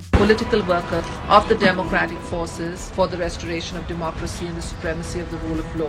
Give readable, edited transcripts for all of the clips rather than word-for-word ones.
Political worker of the democratic forces for the restoration of democracy and the supremacy of the rule of law.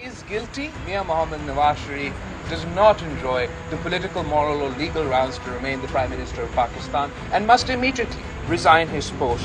is guilty, Mia Mohammed Nawaz Sharif does not enjoy the political, moral or legal grounds to remain the Prime Minister of Pakistan and must immediately resign his post.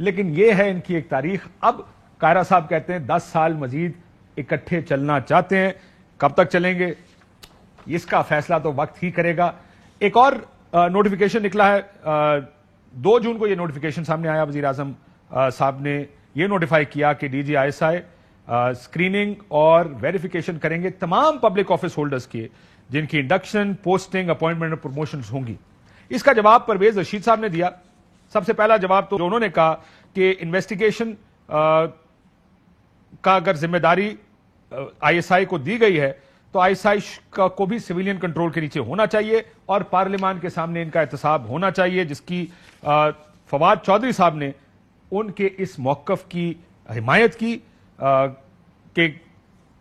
لیکن یہ ہے ان کی ایک تاریخ. اب قاہرہ صاحب کہتے ہیں 10 سال مزید اکٹھے چلنا چاہتے ہیں. کب تک چلیں گے اس کا فیصلہ تو وقت ہی کرے گا. ایک اور نوٹیفیکیشن نکلا ہے, 2 جون کو یہ نوٹیفیکیشن سامنے آیا. وزیر اعظم صاحب نے یہ نوٹیفائی کیا کہ D G I S I screening اور ویریفیکیشن کریں گے تمام پبلک آفس ہولڈرز کے جن کی انڈکشن, پوسٹنگ, اپوائنٹمنٹ اور پروموشنز ہوں گی. اس کا جواب پرویز رشید صاحب نے دیا. سب سے پہلا جواب تو انہوں نے کہا کہ انویسٹیگیشن کا اگر ذمہ داری آئی ایس آئی کو دی گئی ہے تو آئی ایس آئی کو بھی سویلین کنٹرول کے نیچے ہونا چاہیے اور پارلیمان کے سامنے ان کا احتساب ہونا چاہیے, جس کی فواد چودھری صاحب نے ان کے اس موقف کی حمایت کی کہ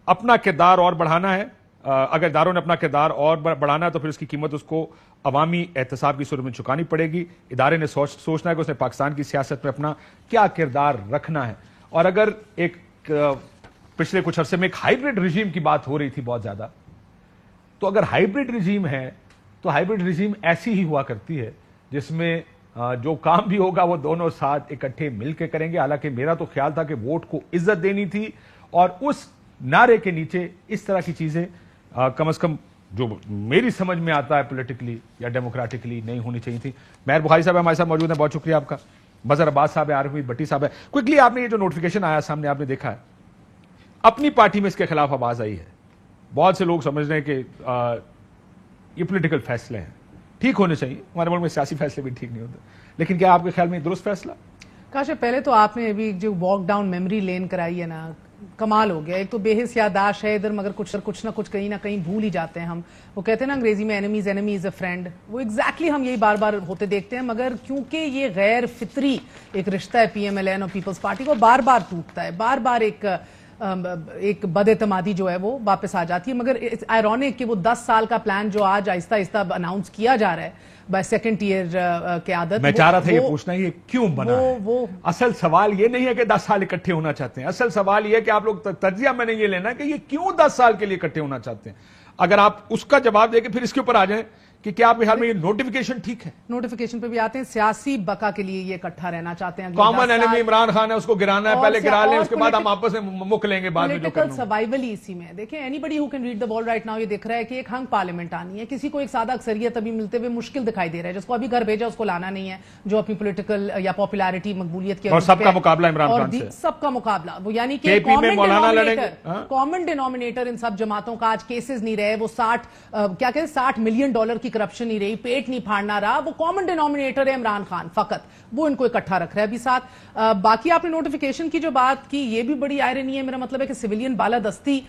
اپنا کردار اور بڑھانا ہے. اگر اداروں نے اپنا کردار اور بڑھانا ہے تو پھر اس کی قیمت اس کو عوامی احتساب کی صورت میں چکانی پڑے گی. ادارے نے سوچنا ہے کہ اس نے پاکستان کی سیاست میں اپنا کیا کردار رکھنا ہے. اور اگر ایک پچھلے کچھ عرصے میں ایک ہائیبرڈ رجیم کی بات ہو رہی تھی بہت زیادہ, تو اگر ہائیبرڈ رجیم ہے تو ہائیبرڈ رجیم ایسی ہی ہوا کرتی ہے جس میں جو کام بھی ہوگا وہ دونوں ساتھ اکٹھے مل کے کریں گے. حالانکہ میرا تو خیال تھا کہ ووٹ کو عزت دینی تھی اور اس نعرے کے نیچے اس طرح کی چیزیں کم از کم جو میری سمجھ میں آتا ہے پولیٹیکلی یا ڈیموکریٹکلی نہیں ہونی چاہیے تھی. مہر بخاری صاحب ہمارے ساتھ موجود ہیں, بہت شکریہ آپ کا. مظہر عباس صاحب ہے, عارف حمید بٹی صاحب ہے. کوئکلی آپ نے یہ جو نوٹیفیکیشن آیا سامنے آپ نے دیکھا ہے, اپنی پارٹی میں اس کے خلاف آواز آئی ہے. بہت سے لوگ سمجھ رہے ہیں کہ یہ پولیٹیکل فیصلے ہیں, ٹھیک ہونے چاہیے. ہمارے ملک میں سیاسی فیصلے بھی ٹھیک نہیں ہوتے, لیکن کیا آپ کے خیال میں درست فیصلہ؟ کاشف پہلے تو آپ نے ابھی جو واک ڈاؤن میموری لین کرائی ہے نا, کمال ہو گیا. ایک تو بے حس یادداشت ہے ادھر, مگر کچھ نہ کچھ کہیں نہ کہیں بھول ہی جاتے ہیں ہم. وہ کہتے ہیں نا انگریزی میں enemies enemy is a friend, وہ ایگزیکٹلی ہم یہی بار بار ہوتے دیکھتے ہیں. مگر کیونکہ یہ غیر فطری ایک رشتہ ہے پی ایم ایل این اور پیپلز پارٹی کو, بار بار ٹوٹتا ہے, بار بار ایک بد اعتمادی جو ہے وہ واپس آ جاتی ہے. مگر آئرونک کہ وہ 10 سال کا پلان جو آج آہستہ آہستہ اناؤنس کیا جا رہا ہے بائی سیکنڈ ایئر کی عادت, میں چاہ رہا تھا یہ پوچھنا یہ کیوں بنا ہے. اصل سوال یہ نہیں ہے کہ 10 سال اکٹھے ہونا چاہتے ہیں, اصل سوال یہ ہے کہ آپ لوگ تجزیہ میں نے یہ لینا ہے کہ یہ کیوں 10 سال کے لیے اکٹھے ہونا چاہتے ہیں. اگر آپ اس کا جواب دے کے پھر اس کے اوپر آ جائیں کہ کیا آپ کے خیال میں یہ نوٹیفیکیشن ٹھیک ہے؟ نوٹیفیکیشن پہ بھی آتے ہیں, سیاسی بقا کے لیے یہ اکٹھا رہنا چاہتے ہیں. کامن اینیمی عمران خان ہے, اس کو گرانا ہے, پہلے گرا لیں, اس کے بعد ہم آپس میں مک لیں گے بعد میں. پولیٹیکل سروائیول ہی اسی میں دیکھیں, anybody who can read the ball right now یہ دیکھ رہا ہے کہ ایک ہنگ پارلیمنٹ آنی ہے. کسی کو ایک سادہ اکثریت ابھی ملتے ہوئے مشکل دکھائی دے رہا ہے, جس کو ابھی گھر بھیجا اس کو لانا نہیں ہے, جو اپنی پولیٹیکل یا پاپولیرٹی مقبولیت کے اور سب کا مقابلہ عمران خان سے, سب کا مقابلہ وہ, یعنی کہ کامن ڈینومینیٹر ان سب جماعتوں کا آج کیسز نہیں رہے, وہ 60 ملین ڈالر کی کرپشن نہیں رہی, پیٹ نہیں پھاڑنا رہا, وہ کامن ڈینومینیٹر ہے عمران خان فقط, وہ ان کو اکٹھا رکھ رہا ہے ابھی ساتھ. باقی آپ نے نوٹیفیکیشن کی جو بات کی یہ بھی بڑی آئرنی ہے. میرا مطلب ہے کہ سویلین بالادستی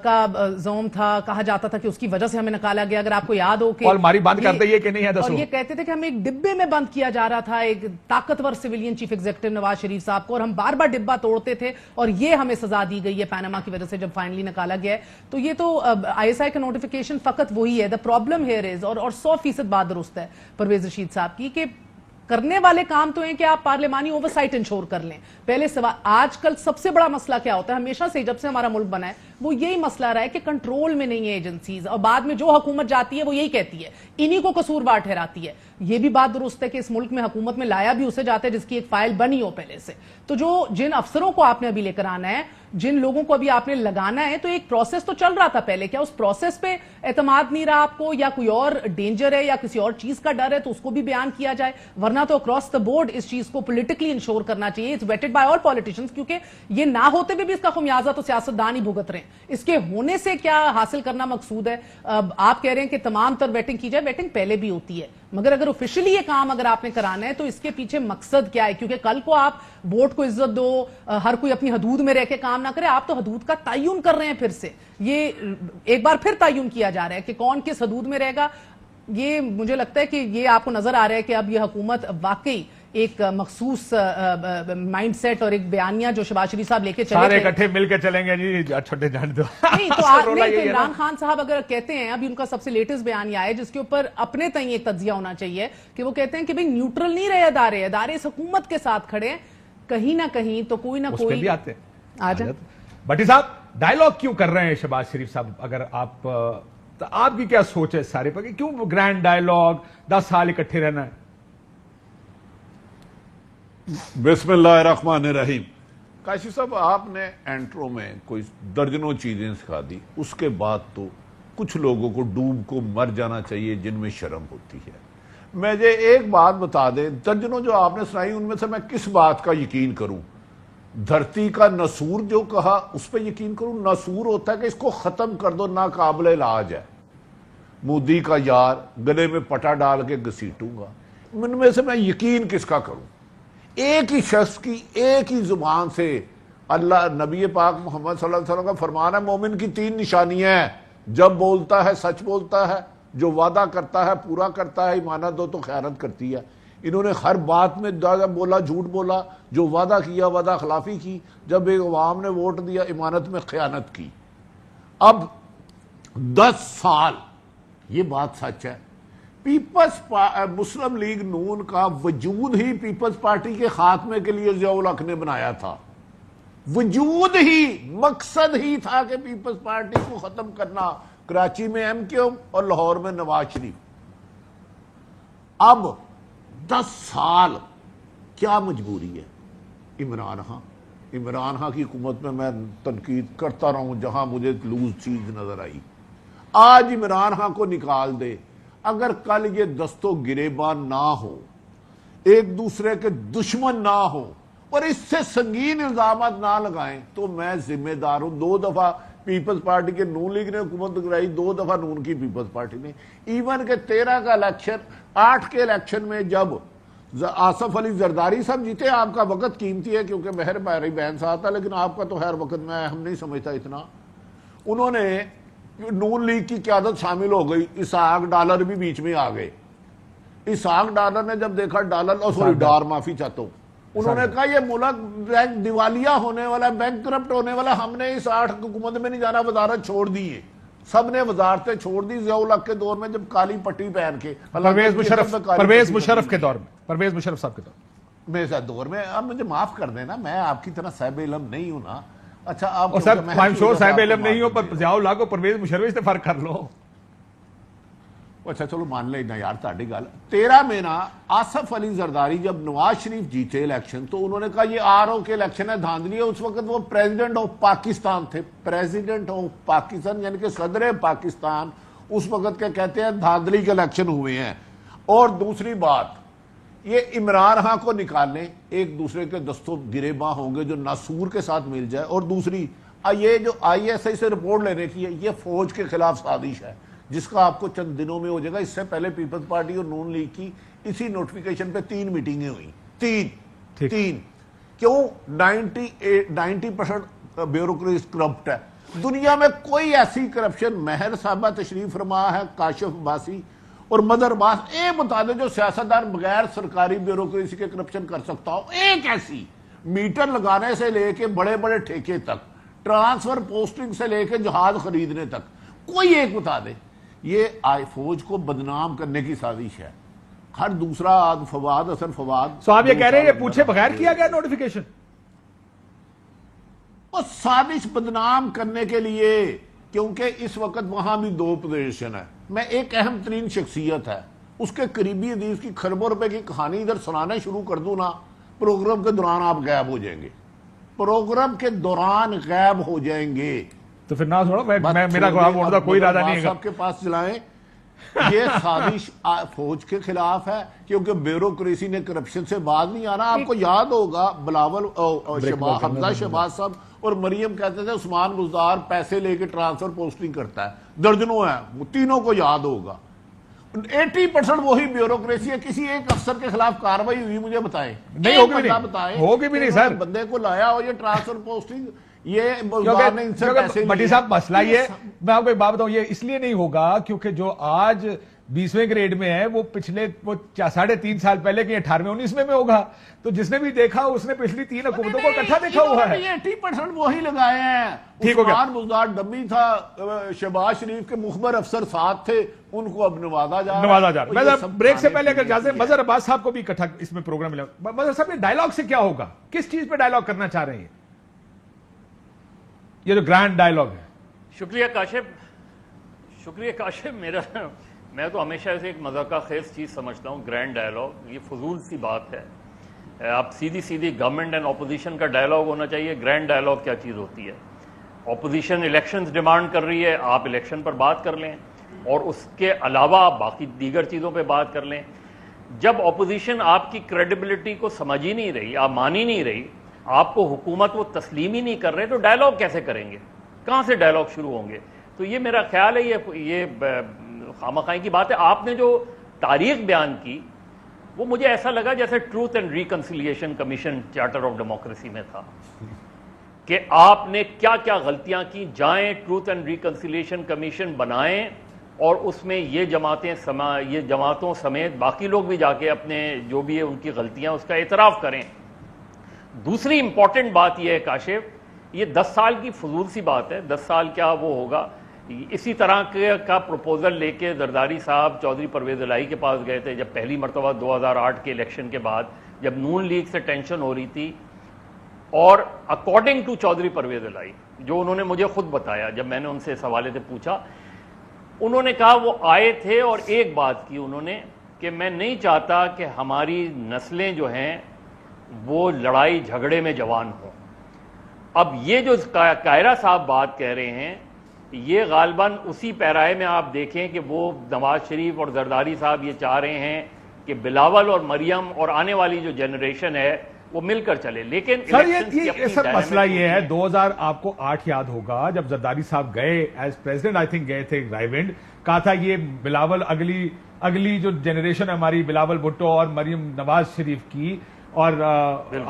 کا زوم تھا, کہا جاتا تھا کہ اس کی وجہ سے ہمیں نکالا گیا. اگر آپ کو یاد ہو کہ الماری بند کر دئیے کہ نہیں ہے, اور یہ کہتے تھے کہ ہمیں ایک ڈبے میں بند کیا جا رہا تھا ایک طاقتور civilian chief executive Nawaz Sharif صاحب کو, اور ہم بار بار ڈبا توڑتے تھے اور یہ ہمیں سزا دی گئی ہے پیناما کی وجہ سے جب فائنلی نکالا گیا ہے. تو یہ تو آئی ایس آئی کا نوٹیفیکیشن فقط وہی ہے. دا پرابلم ہیئر از, اور 100% بات درست ہے پرویز رشید صاحب کی, کہ کرنے والے کام تو ہیں کہ آپ پارلیمانی اوورسائٹ انشور کر لیں. پہلے آج کل سب سے بڑا مسئلہ کیا ہوتا ہے, ہمیشہ سے جب سے ہمارا ملک بنا ہے وہ یہی مسئلہ رہا ہے کہ کنٹرول میں نہیں ہے ایجنسیز, اور بعد میں جو حکومت جاتی ہے وہ یہی کہتی ہے, انہی کو قصوروار ٹھہراتی ہے. یہ بھی بات درست ہے کہ اس ملک میں حکومت میں لایا بھی اسے جاتا ہے جس کی ایک فائل بنی ہو پہلے سے. تو جن افسروں کو آپ نے ابھی لے کر آنا ہے, جن لوگوں کو ابھی آپ نے لگانا ہے, تو ایک پروسیس تو چل رہا تھا پہلے, کیا اس پروسیس پہ اعتماد نہیں رہا آپ کو, یا کوئی اور ڈینجر ہے یا کسی اور چیز کا ڈر ہے تو اس کو بھی بیان کیا جائے. ورنہ تو اکراس دا بورڈ اس چیز کو پولیٹیکلی انشور کرنا چاہیے. It's vetted by all politicians, کیونکہ یہ نہ ہوتے بھی اس کا خمیازہ تو سیاستدان ہی بھگت رہے ہیں. اس کے ہونے سے کیا حاصل کرنا مقصود ہے؟ آپ کہہ رہے ہیں کہ تمام تر ویٹنگ کی جائے, ویٹنگ پہلے بھی ہوتی ہے, مگر اگر آفیشلی یہ کام اگر آپ نے کرانا ہے تو اس کے پیچھے مقصد کیا ہے؟ کیونکہ کل کو آپ ووٹ کو عزت دو, ہر کوئی اپنی حدود میں رہ کے کام نہ کرے. آپ تو حدود کا تعین کر رہے ہیں, پھر سے یہ ایک بار پھر تعین کیا جا رہا ہے کہ کون کس حدود میں رہے گا. یہ مجھے لگتا ہے کہ یہ آپ کو نظر آ رہا ہے کہ اب یہ حکومت واقعی ایک مخصوص مائنڈ سیٹ اور ایک بیانیہ جو شہباز شریف صاحب لے کے چلے سارے اکٹھے مل کے چلیں گے جی, چھوٹے جان دو. نہیں تو عمران خان صاحب اگر کہتے ہیں, ابھی ان کا سب سے لیٹسٹ بیانیہ ہے جس کے اوپر اپنے تئیں ایک تجزیہ ہونا چاہیے, کہ وہ کہتے ہیں کہ بھئی نیوٹرل نہیں رہے ادارے اس حکومت کے ساتھ کھڑے ہیں, کہیں نہ کہیں تو کوئی نہ کوئی آ جائے. بٹی صاحب ڈائیلاگ کیوں کر رہے ہیں شہباز شریف صاحب؟ اگر آپ کی کیا سوچ ہے سارے پر, کیوں گرینڈ ڈائیلاگ 10 سال اکٹھے رہنا ہے؟ بسم اللہ الرحمن الرحیم. کاشف صاحب آپ نے انٹرو میں کوئی درجنوں چیزیں سکھا دی, اس کے بعد تو کچھ لوگوں کو ڈوب کو مر جانا چاہیے جن میں شرم ہوتی ہے. مجھے ایک بات بتا دیں, درجنوں جو آپ نے سنائی ان میں سے میں کس بات کا یقین کروں؟ دھرتی کا نسور جو کہا اس پہ یقین کروں؟ نسور ہوتا ہے کہ اس کو ختم کر دو, ناقابل علاج ہے. مودی کا یار گلے میں پٹا ڈال کے گھسیٹوں گا, ان میں سے میں یقین کس کا کروں؟ ایک ہی شخص کی ایک ہی زبان سے اللہ نبی پاک محمد صلی اللہ علیہ وسلم کا فرمان ہے مومن کی 3 نشانیاں ہیں. جب بولتا ہے سچ بولتا ہے, جو وعدہ کرتا ہے پورا کرتا ہے, امانت دو تو خیانت کرتی ہے. انہوں نے ہر بات میں بولا جھوٹ بولا, جو وعدہ کیا وعدہ خلافی کی, جب ایک عوام نے ووٹ دیا امانت میں خیانت کی. اب 10 سال یہ بات سچ ہے. مسلم لیگ نون کا وجود ہی پیپلز پارٹی کے خاتمے کے لیے ضیاء الحق نے بنایا تھا. وجود ہی, مقصد ہی تھا کہ پیپلز پارٹی کو ختم کرنا. کراچی میں ایم کیو اور لاہور میں نواز شریف. اب 10 سال کیا مجبوری ہے عمران خان کی حکومت میں تنقید کرتا رہا ہوں جہاں مجھے لوز چیز نظر آئی. آج عمران خان کو نکال دے, اگر کل یہ دستوں گریبان نہ ہو, ایک دوسرے کے دشمن نہ ہو اور اس سے سنگین الزامات نہ لگائیں تو میں ذمہ دار ہوں. 2 دفعہ پیپلز پارٹی کے نون لیگ نے حکومت کرائی, 2 دفعہ نون کی پیپلز پارٹی نے. ایون کہ 13 کا الیکشن, 8 کے الیکشن میں جب آصف علی زرداری صاحب جیتے, آپ کا وقت قیمتی ہے کیونکہ مہر باری بہن ساتھ تھا, لیکن آپ کا تو خیر وقت میں ہم نہیں سمجھتا اتنا. انہوں نے نون لیگ کی قیادت شامل ہو گئی, اسحاق ڈالر بھی بیچ میں آ گئے. اسحاق ڈالر نے جب دیکھا ڈار معافی چاہتا ہوں, انہوں نے کہا یہ ملک بینک دیوالیہ ہونے والا, بینک کرپٹ ہونے والا, ہم نے اس 8 حکومت میں نہیں جانا, وزارت چھوڑ دی ہے. سب نے وزارتیں چھوڑ دی. ضیاء الحق کے دور میں جب کالی پٹی پہن کے, پرویز مشرف کے دور میں, پرویز مشرف صاحب کے دور میں, اب مجھے معاف کر دینا, میں آپ کی طرح صاحب علم نہیں ہوں نا. اچھا آپ صاحب علم نہیں ہو پر ضیاء الحق کو پرویز مشرف سے فرق کر لو. اچھا چلو مان لینا یار تہاڈی گل. 13 میں نا آصف علی زرداری جب نواز شریف جیتے الیکشن تو انہوں نے کہا یہ RO کے الیکشن ہے, دھاندلی ہے. اس وقت وہ پریزیڈنٹ آف پاکستان تھے, پریزیڈنٹ آف پاکستان یعنی کہ صدر پاکستان. اس وقت کے کہتے ہیں دھاندلی کے الیکشن ہوئے ہیں. اور دوسری بات, یہ عمران خان کو نکالنے, ایک دوسرے کے دستوں گریباں ہوں گے جو ناسور کے ساتھ مل جائے. اور دوسری یہ جو ISI سے رپورٹ لینے کی ہے, یہ فوج کے خلاف سازش ہے جس کا آپ کو چند دنوں میں ہو جائے گا. اس سے پہلے پیپلز پارٹی اور نون لیگ کی اسی نوٹیفیکیشن پہ 3 میٹنگیں ہوئی. 3 کیوں؟ 90% بیوروکریسی کرپٹ ہے. دنیا میں کوئی ایسی کرپشن, مہر صاحبہ تشریف فرما ہے, کاشف عباسی اور مدر عباس, بتا دیں جو سیاستدان بغیر سرکاری بیوروکریسی کے کرپشن کر سکتا ہو. ایک ایسی میٹر لگانے سے لے کے بڑے بڑے ٹھیکے تک, ٹرانسفر پوسٹنگ سے لے کے جہاز خریدنے تک, کوئی ایک بتا دے. یہ فوج کو بدنام کرنے کی سازش ہے. ہر دوسرا فواد, حسن فواد. آپ یہ کہہ رہے ہیں یہ پوچھے بغیر کیا گیا نوٹیفیکیشن؟ وہ سازش بدنام کرنے کے لیے, کیونکہ اس وقت وہاں بھی 2 پوزیشن ہے. میں ایک اہم ترین شخصیت ہے, اس کے قریبی حدیث کی خربوں روپے کی کہانی ادھر سنانا شروع کر دوں نا, پروگرام کے دوران آپ غائب ہو جائیں گے. پروگرام کے دوران غائب ہو جائیں گے. تو پھر نہ چھوڑو, میرا ووٹ کا کوئی ارادہ نہیں ہے. آپ کے پاس چلائیں. یہ سازش فوج کے خلاف ہے کیونکہ بیوروکریسی نے کرپشن سے باز نہیں آنا. آپ کو یاد ہوگا بلاول, حمزہ شہباز صاحب اور مریم کہتے تھے عثمان بزدار پیسے لے کے ٹرانسفر پوسٹنگ کرتا ہے. درجنوں ہیں, وہ تینوں کو یاد ہوگا. 80% وہی بیوروکریسی ہے. کسی ایک افسر کے خلاف کاروائی ہوئی مجھے بتائیں؟ نہیں ہوگی بھی نہیں سر. بندے کو لایا ہو یہ ٹرانسفر پوسٹنگ, یہ بٹی صاحب مسئلہ یہ, میں آپ کو ایک بات بتاؤں, یہ اس لیے نہیں ہوگا کیونکہ جو آج 20ویں گریڈ میں ہے وہ پچھلے 3.5 سال پہلے کہ 18ویں 19ویں میں ہوگا. تو جس نے بھی دیکھا اس نے پچھلی 3 حکومتوں کو اکٹھا دیکھا ہوا ہے. 80% وہی لگائے ہیں. ٹھیک ہو گیا. عثمان بزدار ڈمی تھا, شہباز شریف کے مخبر افسر ساتھ تھے, ان کو اب نوازا جا رہا ہے. میں بریک سے پہلے اگر جازے مظہر عباس صاحب کو بھی اکٹھا اس میں پروگرام ملا. مظہر صاحب یہ ڈائلاگ سے کیا ہوگا, کس چیز پہ ڈائلاگ کرنا چاہ رہے ہیں, یہ جو گرینڈ ڈائلاگ ہے؟ شکریہ کاشف. میں تو ہمیشہ اسے ایک مذاقہ خیز چیز سمجھتا ہوں. گرینڈ ڈائلاگ یہ فضول سی بات ہے. اب سیدھی گورنمنٹ اینڈ اپوزیشن کا ڈائلاگ ہونا چاہیے. گرینڈ ڈائلاگ کیا چیز ہوتی ہے؟ اپوزیشن الیکشنز ڈیمانڈ کر رہی ہے, آپ الیکشن پر بات کر لیں, اور اس کے علاوہ آپ باقی دیگر چیزوں پہ بات کر لیں. جب اپوزیشن آپ کی کریڈیبلٹی کو سمجھ ہی نہیں رہی, آپ مان ہی نہیں رہی, آپ کو حکومت وہ تسلیم ہی نہیں کر رہے, تو ڈائلاگ کیسے کریں گے؟ کہاں سے ڈائلاگ شروع ہوں گے؟ تو یہ میرا خیال ہے یہ خامخواہی کی بات ہے. آپ نے جو تاریخ بیان کی وہ مجھے ایسا لگا جیسے truth and reconciliation commission charter of democracy میں تھا کہ آپ نے کیا کیا غلطیاں کی. جائیں ٹروتھ اینڈ ریکنسیلیشن کمیشن بنائیں اور اس میں یہ جماعتوں سمیت باقی لوگ بھی جا کے اپنے جو بھی ہے ان کی غلطیاں اس کا اعتراف کریں. دوسری امپورٹنٹ بات یہ ہے کاشف, یہ 10 سال کی فضول سی بات ہے. 10 سال کیا وہ ہوگا؟ اسی طرح کا پروپوزل لے کے زرداری صاحب چودھری پرویز الہی کے پاس گئے تھے جب پہلی مرتبہ 2008 کے الیکشن کے بعد, جب نون لیگ سے ٹینشن ہو رہی تھی. اور اکارڈنگ ٹو چودھری پرویز الہی, جو انہوں نے مجھے خود بتایا جب میں نے ان سے اس حوالے سے پوچھا, انہوں نے کہا وہ آئے تھے اور ایک بات کی انہوں نے کہ میں نہیں چاہتا کہ ہماری نسلیں جو ہیں وہ لڑائی جھگڑے میں جوان ہوں. اب یہ جو قاہرہ صاحب بات کہہ رہے ہیں یہ غالباً اسی پیرائے میں آپ دیکھیں کہ وہ نواز شریف اور زرداری صاحب یہ چاہ رہے ہیں کہ بلاول اور مریم اور آنے والی جو جنریشن ہے وہ مل کر چلے. لیکن سر یہ سر مسئلہ یہ ہے, 2000 آپ کو 8 یاد ہوگا جب زرداری صاحب گئے ایز پریزیڈنٹ, آئی تھنک گئے تھے رائیونڈ, کہا تھا یہ بلاول اگلی جو جنریشن ہے ہماری, بلاول بھٹو اور مریم نواز شریف کی اور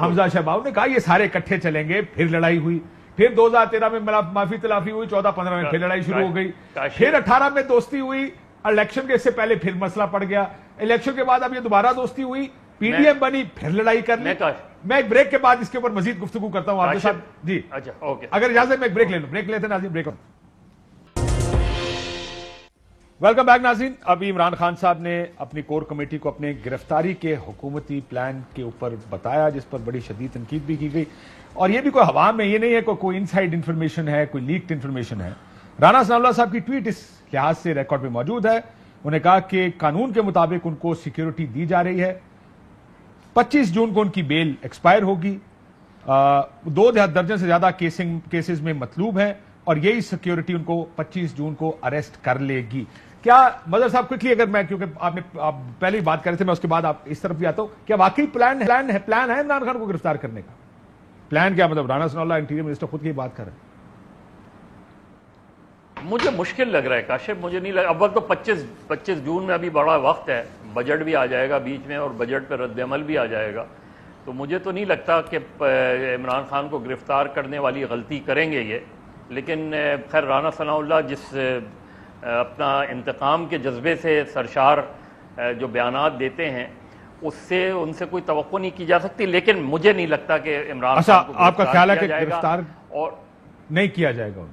حمزہ شہباز, نے کہا یہ سارے اکٹھے چلیں گے. پھر لڑائی ہوئی, پھر 2013 میں معافی تلافی ہوئی, 14-15 میں پھر لڑائی شروع ہو گئی, پھر 18 میں دوستی ہوئی, الیکشن کے اس سے پہلے پھر مسئلہ پڑ گیا, الیکشن کے بعد اب یہ دوبارہ دوستی ہوئی, پی ڈی ایم بنی, پھر لڑائی کر لی. میں ایک بریک کے بعد اس کے اوپر مزید گفتگو کرتا ہوں آپ کے ساتھ. جی اگر اجازت میں ایک بریک لے لوں, بریک لیتے ہیں ناظرین, بریک. ویلکم بیک ناظرین. ابھی عمران خان صاحب نے اپنی کور کمیٹی کو اپنے گرفتاری کے حکومتی پلان کے اوپر بتایا جس پر بڑی شدید تنقید بھی کی گئی, اور یہ بھی کوئی ہوا میں یہ نہیں ہے کوئی انسائیڈ انفارمیشن ہے, کوئی لیکڈ انفارمیشن ہے. رانا ثناء اللہ صاحب کی ٹویٹ اس لحاظ سے ریکارڈ میں موجود ہے. انہوں نے کہا کہ قانون کے مطابق ان کو سیکیورٹی دی جا رہی ہے, 25 جون کو ان کی بیل ایکسپائر ہوگی, 2 درجن سے زیادہ کیسز میں مطلوب ہیں, اور یہی سیکیورٹی ان کو 25 جون کو اریسٹ کر لے گی. کیا مظہر صاحب کوئکلی, اگر میں, کیونکہ آپ پہلے ہی بات کر رہے تھے, میں اس کے بعد آپ اس طرف بھی آتا ہوں, کیا واقعی پلان ہے عمران خان کو گرفتار کرنے کا؟ پلان کیا مطلب؟ رانا ثناء اللہ انٹیریئر منسٹر خود کی بات کر رہے ہیں. مجھے مشکل لگ رہا ہے کاشف, مجھے نہیں لگ, اول تو 25 جون میں ابھی بڑا وقت ہے, بجٹ بھی آ جائے گا بیچ میں اور بجٹ پہ رد عمل بھی آ جائے گا, تو مجھے تو نہیں لگتا کہ عمران خان کو گرفتار کرنے والی غلطی کریں گے یہ. لیکن خیر رانا ثناء اللہ جس اپنا انتقام کے جذبے سے سرشار جو بیانات دیتے ہیں اس سے ان سے کوئی توقع نہیں کی جا سکتی, لیکن مجھے نہیں لگتا کہ عمران خان کو آپ کا خیال ہے کہ گرفتار اور نہیں کیا جائے گا,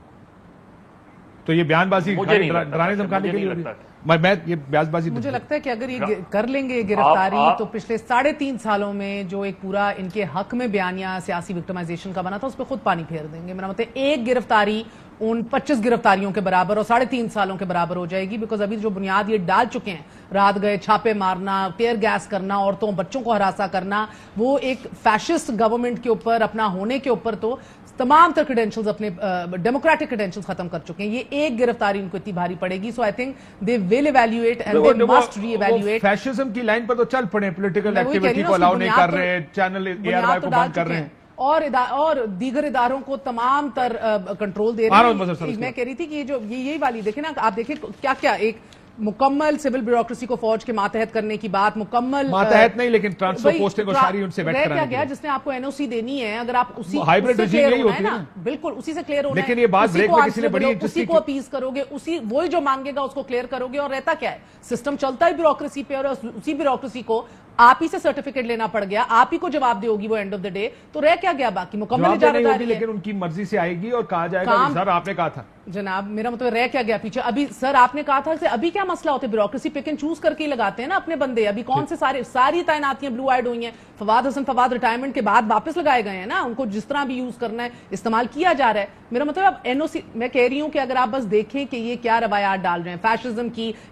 تو یہ بیان بازی ڈرانے دھمکانے کے لیے میں یہ بیان بازی. مجھے لگتا ہے کہ اگر یہ کر لیں گے گرفتاری تو پچھلے 3.5 سالوں میں جو ایک پورا ان کے حق میں بیانیہ سیاسی وکٹمائزیشن کا بنا تھا اس پہ خود پانی پھیر دیں گے. میرا مطلب ایک گرفتاری ان 25 گرفتاریوں کے برابر اور 3.5 سالوں کے برابر ہو جائے گی, بیکاز ابھی جو بنیاد یہ ڈال چکے ہیں, رات گئے چھاپے مارنا, ٹیئر گیس کرنا, عورتوں بچوں کو ہراساں کرنا, وہ ایک فیشسٹ گورنمنٹ کے اوپر اپنا ہونے کے اوپر تو تمام تر کریڈینشلز اپنے ڈیموکریٹک کریڈینشلز ختم کر چکے ہیں. یہ ایک گرفتاری ان کو اتنی بھاری پڑے گی, so I think they will evaluate and they must reevaluate. Fascism کی لائن پر تو چل پڑے, پولیٹیکل ایکٹیویٹی کو الاؤ نہیں کر رہے, چینل اے آر وائی کو بند کر رہے ہیں, اور دیگر اداروں کو تمام تر کنٹرول دے رہے ہیں. میں کہہ رہی تھی کہ یہی والی دیکھیں نا, آپ دیکھیں کیا کیا ایک مکمل سول بیوروکریسی کو فوج کے ماتحت کرنے کی بات, مکمل ماتحت نہیں لیکن ٹرانسفر پوسٹنگ اور ساری ان سے ویٹ کرانے گیا جس نے آپ کو این او سی دینی ہے, اگر آپ اسی ہائبرڈ رجیم یہی ہوتی ہے نا, بالکل اسی سے کلیئر ہونا ہے. لیکن یہ بات بریک میں کسی نے بڑی اسی کو اپیز کرو گے, اسی وہی جو مانگے گا اس کو کلیئر کرو گے, اور رہتا کیا ہے سسٹم چلتا ہے بیوروکریسی پہ, اور اسی بیوروکریسی کو آپ ہی سے سرٹیفکیٹ لینا پڑ گیا, آپ ہی کو جواب دے ہوگی وہ اینڈ آف دا ڈے, تو رہ کیا گیا باقی مکمل اجارتداری ہے. لیکن ان کی مرضی سے آئے گی اور کہا جائے گا سر آپ نے کہا تھا. جناب میرا مطلب رہ کیا گیا پیچھے, ابھی سر آپ نے کہا تھا کہ ابھی کیا مسئلہ ہوتا ہے, بیوروکریسی پک اینڈ چوز کر کے ہی لگاتے ہیں نا اپنے بندے. ابھی کون سے ساری تعیناتیاں بلو آئیڈ ہوئی ہیں. فواد حسن فواد ریٹائرمنٹ کے بعد واپس لگائے گئے ہیں نا, ان کو جس طرح بھی یوز کرنا ہے استعمال کیا جا رہا ہے. میرا مطلب اب این او سی, میں کہہ رہی ہوں کہ اگر آپ بس دیکھیں کہ یہ کیا روایات ڈال رہے ہیں, فیشزم کی,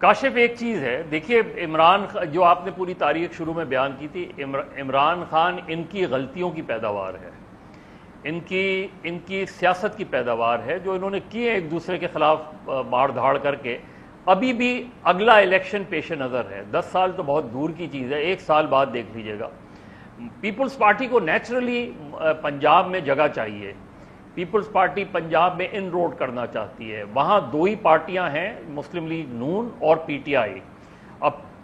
کاشف ایک چیز ہے، دیکھیے عمران جو آپ نے پوری تاریخ شروع میں بیان کی تھی، عمران خان ان کی غلطیوں کی پیداوار ہے، ان کی سیاست کی پیداوار ہے جو انہوں نے کی ہے ایک دوسرے کے خلاف مار دھاڑ کر کے. ابھی بھی اگلا الیکشن پیش نظر ہے، 10 سال تو بہت دور کی چیز ہے، 1 سال بعد دیکھ لیجئے گا. پیپلز پارٹی کو نیچرلی پنجاب میں جگہ چاہیے. پیپلز پارٹی پنجاب میں ان روڈ کرنا چاہتی ہے. وہاں 2 ہی پارٹیاں ہیں، مسلم لیگ نون اور پی ٹی آئی.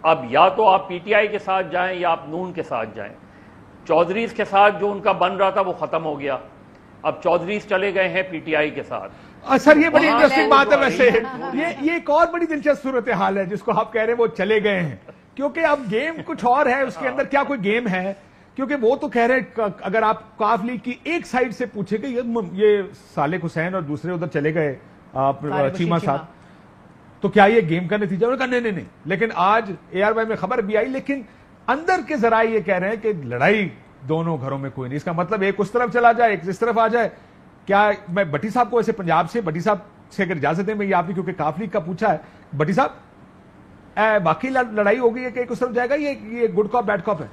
اب یا تو آپ پی ٹی آئی کے ساتھ جائیں یا آپ نون کے ساتھ جائیں. چودھریز کے ساتھ جو ان کا بن رہا تھا وہ ختم ہو گیا، اب چودھریز چلے گئے ہیں پی ٹی آئی کے ساتھ. سر یہ بڑی انٹرسٹنگ بات ہے. ویسے یہ ایک اور بڑی دلچسپ صورتحال ہے جس کو آپ کہہ رہے ہیں وہ چلے گئے ہیں، کیونکہ اب گیم کچھ اور ہے. اس کے اندر کیا کوئی گیم ہے؟ کیونکہ وہ تو کہہ رہے ہیں اگر آپ کاف لیگ کی ایک سائڈ سے پوچھیں کہ یہ صالح حسین اور دوسرے ادھر چلے گئے چیمہ صاحب، تو کیا یہ گیم کا نتیجہ؟ انہوں نے کہا نہیں. لیکن آج اے آر وائی میں خبر بھی آئی، لیکن اندر کے ذرائع یہ کہہ رہے ہیں کہ لڑائی دونوں گھروں میں کوئی نہیں. اس کا مطلب ایک اس طرف چلا جائے، ایک اس طرف آ جائے. کیا میں بٹی صاحب کو ایسے پنجاب سے، بٹی صاحب سے اگر اجازت دیں، میں یہ آپ نے کیونکہ کاف لیگ کا پوچھا ہے، بٹی صاحب باقی لڑائی ہو گئی ہے کہ ایک اس طرف جائے گا، یہ گڈ کاپ بیڈ کاپ ہے؟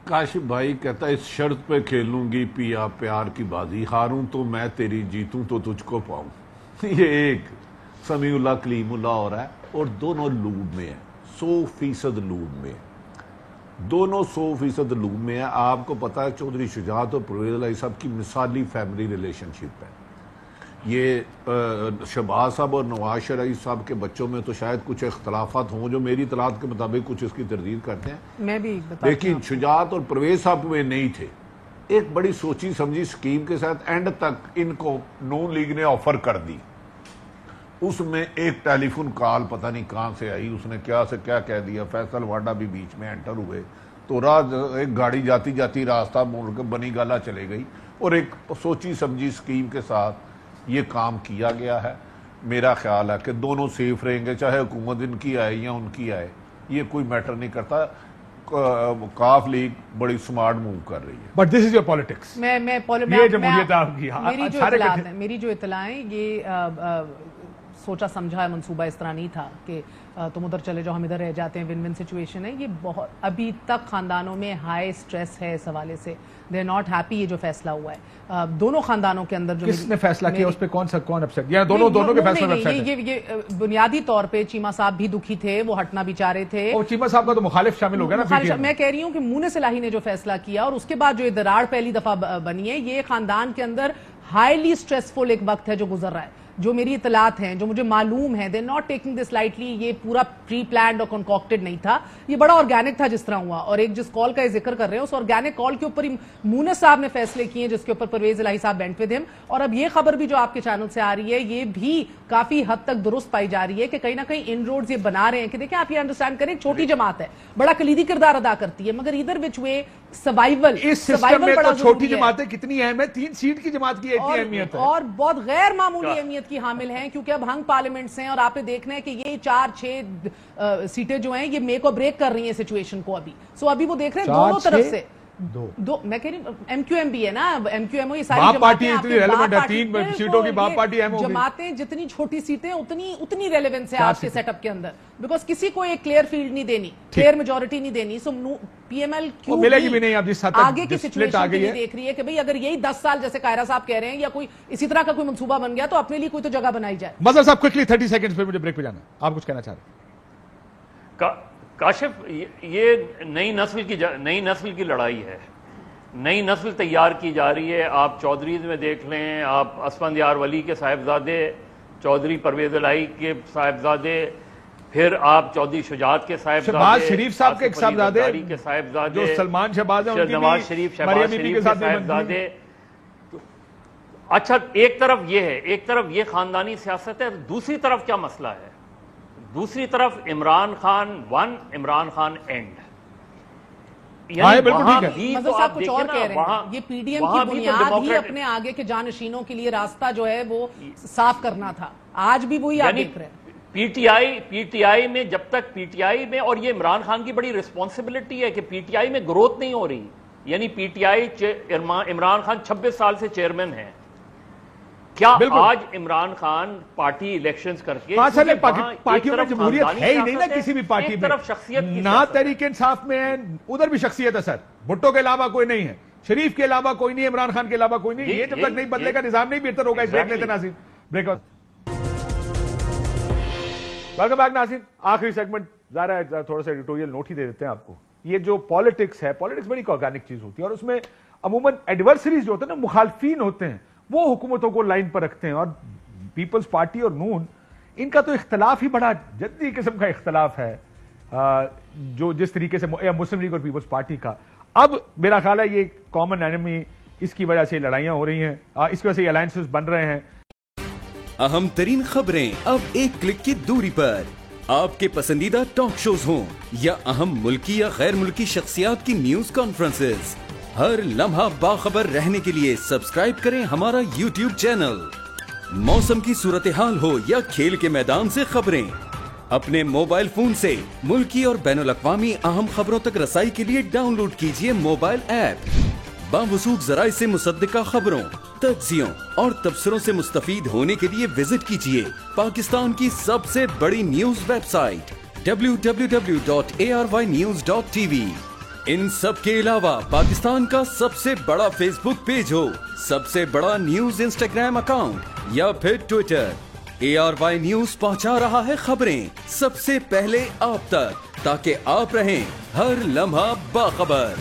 کاشف بھائی کہتا ہے اس شرط پہ کھیلوں گی پیا پیار کی بازی، ہاروں تو میں تیری، جیتوں تو تجھ کو پاؤں. یہ ایک سمیع اللہ کلیم اللہ ہو رہا ہے، اور دونوں لوب میں ہیں، 100% لوب میں، دونوں 100% لوب میں ہیں. آپ کو پتا ہے چودھری شجاعت اور پرویز الہی صاحب کی مثالی فیملی ریلیشن شپ ہے. یہ شہباز صاحب اور نواز شریف صاحب کے بچوں میں تو شاید کچھ اختلافات ہوں جو میری اطلاعات کے مطابق کچھ اس کی تردید کرتے ہیں، میں بھی بتا، لیکن شجاعت اور پرویز صاحب میں نہیں تھے. ایک بڑی سوچی سمجھی سکیم کے ساتھ اینڈ تک ان کو نون لیگ نے آفر کر دی. اس میں ایک ٹیلی فون کال پتہ نہیں کہاں سے آئی، اس نے کیا سے کیا کہہ دیا. فیصل واڈا بھی بیچ میں انٹر ہوئے تو ایک گاڑی جاتی جاتی راستہ موڑ کے بنی گالا چلے گئی، اور ایک سوچی سمجھی سکیم کے ساتھ یہ کام کیا گیا ہے. میرا خیال ہے کہ دونوں سیف رہیں گے، چاہے حکومت ان کی آئے یا ان کی آئے، یہ کوئی میٹر نہیں کرتا. کاف لیگ بڑی سمارٹ موو کر رہی ہے. But this is your politics. میری جو اطلاع ہیں یہ سوچا سمجھا منصوبہ اس طرح نہیں تھا کہ تم ادھر چلے جاؤ ہم ادھر رہ جاتے ہیں. ون ون سچویشن ہے یہ. بہت ابھی تک خاندانوں میں ہائی سٹریس ہے اس حوالے سے. They are not happy. یہ جو فیصلہ ہوا ہے دونوں خاندانوں کے اندر جو کس نے فیصلہ کیا اس پہ کون اپسیٹ؟ یا دونوں کے فیصلے میں اپسیٹ ہے؟ یہ بنیادی طور پہ چیمہ صاحب بھی دکھی تھے، وہ ہٹنا بھی چاہ رہے تھے. اور چیمہ صاحب کا تو مخالف شامل ہو گیا نا. میں کہہ رہی ہوں کہ مونس الہی نے جو فیصلہ کیا اور اس کے بعد جو دراڑ پہلی دفعہ بنی ہے، یہ خاندان کے اندر ہائیلی سٹریسفل ایک وقت ہے جو گزر رہا ہے. جو میری اطلاعات ہیں، جو مجھے معلوم ہے، they not taking this lightly. یہ پورا پری پلانڈ اور کنکاکٹڈ نہیں تھا، یہ بڑا آرگینک تھا جس طرح ہوا. اور ایک جس کال کا ذکر کر رہے ہیں اس آرگینک کال کے اوپر ہی مونس صاحب نے فیصلے کیے جس کے اوپر پرویز الہی صاحب وینٹ ود ہم. اور اب یہ خبر بھی جو آپ کے چینل سے آ رہی ہے یہ بھی کافی حد تک درست پائی جا رہی ہے کہ کہیں نہ کہیں ان روڈز یہ بنا رہے ہیں کہ دیکھیں آپ یہ انڈرسٹینڈ کریں، ایک چھوٹی جماعت ہے، بڑا کلیدی کردار ادا کرتی ہے، مگر ادھر وچ وے سروائیول. اس سسٹم میں تو چھوٹی جماعتیں کتنی اہم ہے، 3 سیٹ کی جماعت کی اتنی اہمیت ہے اور بہت غیر معمولی اہمیت کی حامل ہیں، کیونکہ اب ہنگ پارلیمنٹس ہیں اور آپ نے دیکھنا ہے کہ یہ 4-6 سیٹیں جو ہیں یہ میک اور بریک کر رہی ہیں سچویشن کو. ابھی وہ دیکھ رہے ہیں دونوں طرف سے. دو میں کہہ رہی ہوں ایم کیو ایم بھی ہے نا، ایم کیو ایم او، یہ ساری جماعتیں جتنی چھوٹی سیٹیں اتنی ریلیونس ہے آج کے سیٹ اپ کے اندر، بیکاز کسی کو ایک کلیئر فیلڈ نہیں دینی، کلیئر میجورٹی نہیں دینی. سو پی ایم ایل کیوں آگے کی سچویشن کے لیے دیکھ رہی ہے کہ بھئی اگر یہی 10 سال جیسے قاہرہ صاحب کہہ رہے ہیں یا کوئی اسی طرح کا کوئی منصوبہ بن گیا تو اپنے لیے کوئی تو جگہ بنائی جائے. مظہر صاحب کوئکلی 30 سیکنڈز پہ مجھے بریک پہ جانا ہے، آپ کچھ کہنا چاہ رہے ہیں؟ کاشف یہ نئی نسل کی لڑائی ہے، نئی نسل تیار کی جا رہی ہے. آپ چودھریز میں دیکھ لیں، آپ اسفندیار ولی کے صاحبزادے، چودھری پرویز الہی کے صاحبزادے، پھر آپ چودھری شجاعت کے صاحبزادے، شہباز شریف صاحب کے صاحبزادے کے صاحبزادے، جو سلمان شہباز ہیں، نواز شریف شہباز شریف کے صاحبزادے. اچھا ایک طرف یہ ہے، ایک طرف یہ خاندانی سیاست ہے، دوسری طرف کیا مسئلہ ہے؟ دوسری طرف عمران خان 1 عمران خان اینڈ. صاحب کچھ اور کہہ رہے ہیں، یہ پی ڈی ایم کی بنیاد ہی اپنے آگے کے جانشینوں کے لیے راستہ جو ہے وہ صاف کرنا تھا. آج بھی وہی آپ دیکھ رہے ہیں. پی ٹی آئی میں جب تک پی ٹی آئی میں، اور یہ عمران خان کی بڑی رسپانسبلٹی ہے کہ پی ٹی آئی میں گروتھ نہیں ہو رہی. یعنی P T I Imran Khan 26 سال سے چیئرمین ہیں، کیا آج عمران خان پارٹی الیکشنز کر کے پارٹیوں میں جمہوریت ہے ہی نہیں نا کسی بھی پارٹی میں, نہ تحریک انصاف میں ہے, ادھر بھی شخصیت ہے سر, بھٹو کے علاوہ کوئی نہیں ہے, شریف کے علاوہ کوئی نہیں, عمران خان کے علاوہ کوئی نہیں. یہ جب تک نہیں بدلے گا نظام نہیں بہتر ہوگا. بریک لیتے ناظرین, بریک. ویلکم بیک ناظرین, آخری سیگمنٹ ظاہر ہے تھوڑا سا ایڈیٹوریل نوٹ ہی دے دیتے ہیں آپ کو. یہ جو پالیٹکس ہے, پالیٹکس بڑی آرگینک چیز ہوتی ہے اور اس میں عموماً ایڈورسریز جو ہوتے ہیں نا, مخالفین ہوتے ہیں, وہ حکومتوں کو لائن پر رکھتے ہیں. اور پیپلز پارٹی اور نون, ان کا تو اختلاف ہی بڑا جدی قسم کا اختلاف ہے, جو جس طریقے سے مسلم لیگ اور پیپلز پارٹی کا. اب میرا خیال ہے یہ کامن اینمی, اس کی وجہ سے لڑائیاں ہو رہی ہیں, اس کی وجہ سے الائنسز بن رہے ہیں. اہم ترین خبریں اب ایک کلک کی دوری پر. آپ کے پسندیدہ ٹاک شوز ہوں یا اہم ملکی یا غیر ملکی شخصیات کی نیوز کانفرنسز, ہر لمحہ باخبر رہنے کے لیے سبسکرائب کریں ہمارا یوٹیوب چینل. موسم کی صورتحال ہو یا کھیل کے میدان سے خبریں, اپنے موبائل فون سے ملکی اور بین الاقوامی اہم خبروں تک رسائی کے لیے ڈاؤن لوڈ کیجیے موبائل ایپ. باوثوق ذرائع سے مصدقہ خبروں, تجزیوں اور تبصروں سے مستفید ہونے کے لیے وزٹ کیجیے پاکستان کی سب سے بڑی نیوز ویب سائٹ www.arYnews.tv. ان سب کے علاوہ پاکستان کا سب سے بڑا فیس بک پیج ہو, سب سے بڑا نیوز انسٹاگرام اکاؤنٹ یا پھر ٹویٹر, ARY نیوز پہنچا رہا ہے خبریں سب سے پہلے آپ تک, تاکہ آپ رہیں ہر لمحہ باخبر.